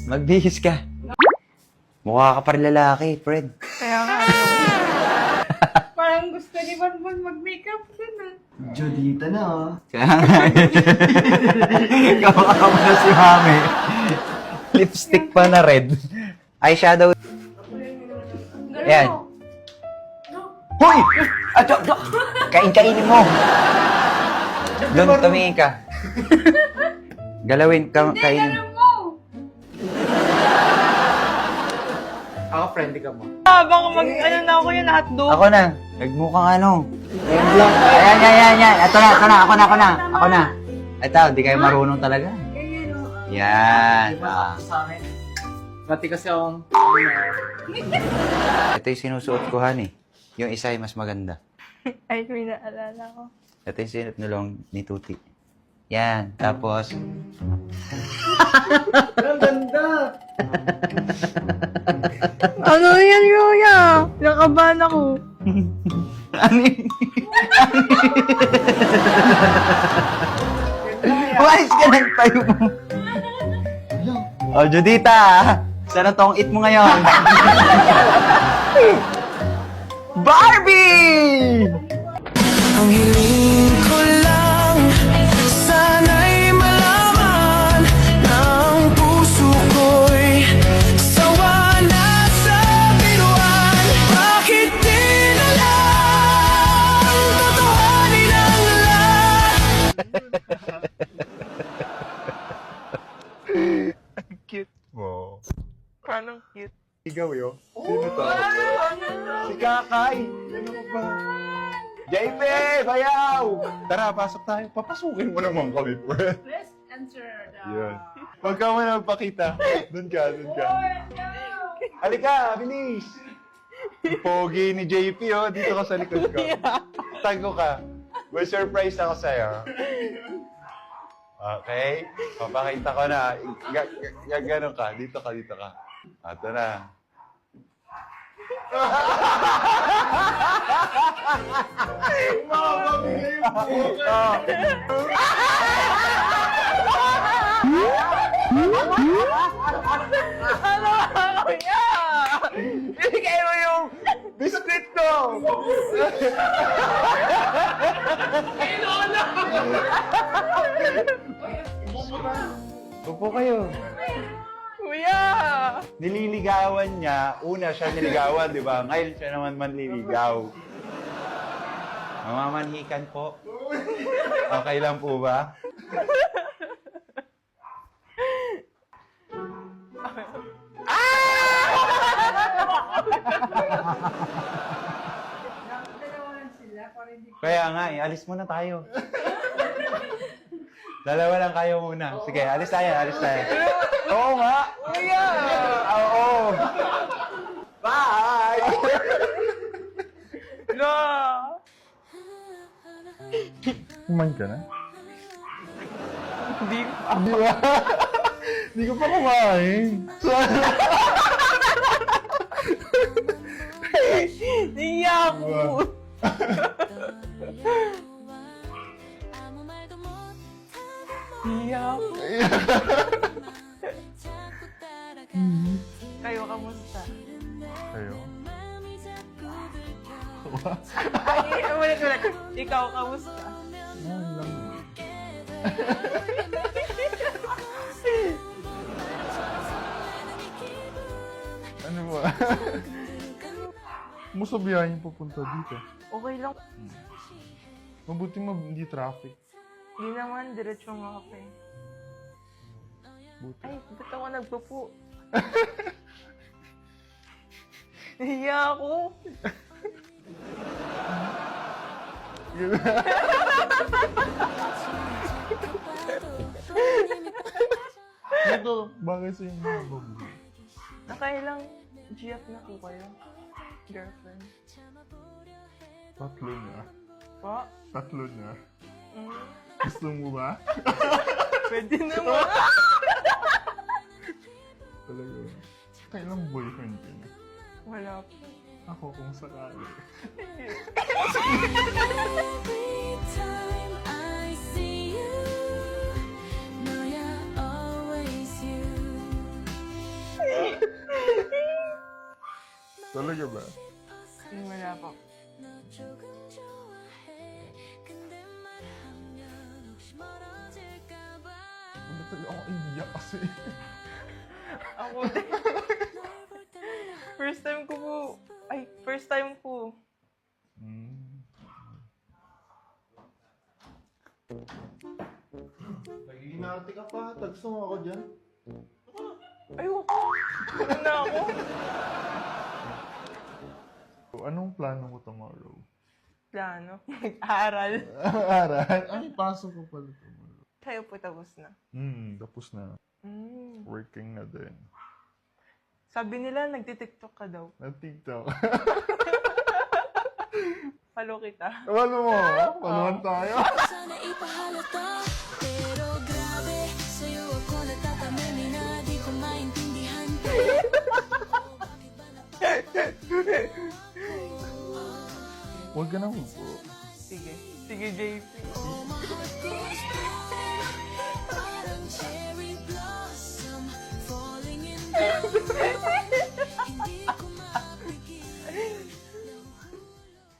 Magbihis ka. Mukha ka pa rin lalaki, Fred. Kaya nga. Parang gusto ni Bonbon mag-makeup din ah. Judita na oh. Kaya nga. Kamukha mo na si Mami. Lipstick pa na red. Eyeshadow. Ayan. Hoy! Kain-kainin mo. Doon, tumingin ka. Galawin, kainin. Ganun mo! Ako friendly ka mo. Baka ano na ako yun, hotdog. Ako na. Nagmukhang ano. Ayan. Ito na. Ako na. Ito, di kayo marunong talaga. Yan. Sa akin. Pati kasi akong... Ito yung sinusuot ko, honey. Yung isa ay mas maganda. Ay, may naalala ko. Ito yung sinuot nulong ni Tuti. Yan. Tapos, Ang ganda! Ano yan, Yoya? Nakabahan ako. ano yun? Umayos ka ng tayo mo. Oh, Judita, sana tong eat mo ngayon. Barbie! Ang hiling ko lang, sana'y malaman ng puso ko'y sawa na sa biruan. Bakit di na lang totohanin ang lahat? Cute mo. Paano cute? Ikaw yun? Sino to? Si Kakay! Ano ka ba? JP! Bayaw! Tara, pasok tayo. Papasukin mo naman kami, Fred. Let's enter the... Yan. Huwag ka mo na magpakita. Doon ka. Halika, bilis! Pogi ni JP, oh. Dito ka sa likod ko. Tago ka. May surprise ako sa'yo. Okay? Papakita ko na. Gano'n ka. Dito ka. Ito na. Ano ako niya? Ibigay mo yung biscuit ko! Upo kayo. Kuya! Nililigawan niya. Una siya niligawan, di ba? Ngayon siya naman manliligaw. Mamamanhikan po. Okay lang po ba? Kaya nga eh, alis muna tayo. Dalawa lang kayo muna. Sige, alis tayo. Oo nga. Kuya! Oo. Bye! No! Kumain ka na? Hindi pa. Di ba? Hindi ko pa kumain. Niya ako. Niya ako. Kayo, kamusta? Kayo? Ay, ulit. Ikaw, kamusta? Ano ba? Musta biyahe yung pupunta dito? Okay lang. Mabuti hindi traffic. Hindi naman, diretso nga ako eh. Buti. Ay, ba't ako nagpupo? Nahiya ako. Ito, bagay sa inyo mga bago. Nakailang GF na po kayo? Girlfriend? Tatlo na. Pa? Tatlo na. Mm. Gusto mo ba? Pwede naman. Talaga. Kailang boyfriend ka na? Wala po. Ako kung sakali. Every time I see you, know you're always you. Talaga ba? Wala pa. 너 조금 좋아해 근데 말하면 혹시 멀어질까봐 Ano talaga ako iiyak kasi. Ako din. 널볼 때마다 First time ko po. Ay, first time po. Nagiging arte ka pa. Tagsong ako dyan. Ayoko. Ano na ako? Anong plano mo tomorrow? Plano. Mag-aaral. Aral? Ay, pasok ko pala tomorrow. Kayo po tapos na. Tapos na. Mm. Working na din. Sabi nila, nagtitiktok ka daw. Nag-TikTok. Follow kita. Ano mo? Panuhan tayo. sana ipahalata pero grabe sa'yo ako natatamimi na di ko maintindihan bakit ba Huwag ka na mo po. Sige. Sige, JP. Oh, my heart goes blind parang cherry blossom falling in love hindi ko mapigil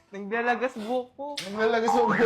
Naglalagas buhok ko. Naglalagay sa ulo.